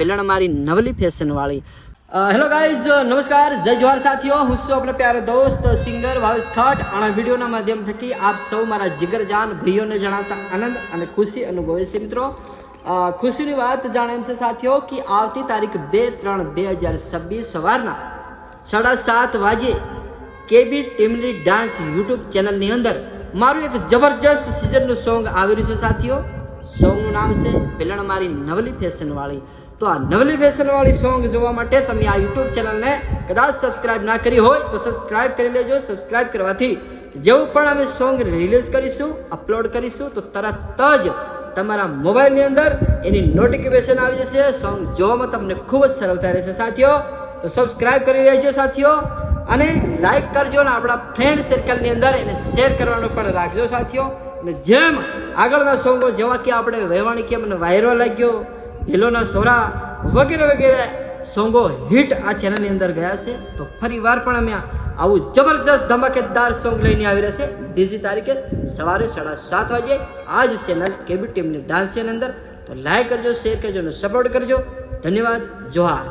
बेलण मारी नवली फैशन वाली। Hello guys, नमस्कार, जय जोहार साथियों। હું છું આપણા પ્યારા દોસ્ત સિંગર ભાવેશ ખાટ અને વિડીયોના માધ્યમ થકી આપ સૌ મારા જીગરજાન ભાઈઓને જણાવતા આનંદ અને ખુશી અનુભવે છે મિત્રો। ખુશીની વાત જાણે એમ છે સાથીઓ કે આવતી તારીખ 2/3/2026 સવારના 7:30 વાગે કેબી ટીમલી ડાન્સ યુટ્યુબ ચેનલની અંદર મારું એક જબરજસ્ત સિઝનનું સોંગ આવી રહ્યું છે સાથીઓ। સોંગનું નામ છે બેલણ મારી નવલી ફેશન વાળી। तो आ नवली फैशन वाली सॉन्ग જોવા માટે તમે આ YouTube ચેનલને કદાચ સબસ્ક્રાઇબ ના કરી હોય તો સબસ્ક્રાઇબ કરી લેજો। સબસ્ક્રાઇબ કરવાથી જેવું પણ અમે સોંગ રિલીઝ કરીશું, અપલોડ કરીશું તો તરત જ તમારા મોબાઈલની અંદર એની નોટિફિકેશન આવી જશે। સોંગ જોવામાં તમને ખૂબ જ સરળતા રહેશે સાથીઓ। તો સબસ્ક્રાઇબ કરી લેજો સાથીઓ અને લાઈક કરજો અને આપણા ફ્રેન્ડ સર્કલની અંદર એને શેર કરવાનું પણ રાખજો સાથીઓ। અને જેમ આગળના સોંગો જેવા કે આપણે વહેવાણી કેમ અને વાયરલ લાગ્યો, ઢીલોના સોરા વગેરે વગેરે સોંગો હિટ આ ચેનલની અંદર ગયા છે। તો ફરી વાર પણ અમે આવું જબરજસ્ત ધમાકેદાર સોંગ લઈને આવી રહેશે બીજી તારીખે સવારે 7:30 વાગે આ જ ચેનલ કેબી ટીમની ડાન્સ ચેનલ અંદર। તો લાઈક કરજો, શેર કરજો અને સપોર્ટ કરજો। ધન્યવાદ, જોહાર।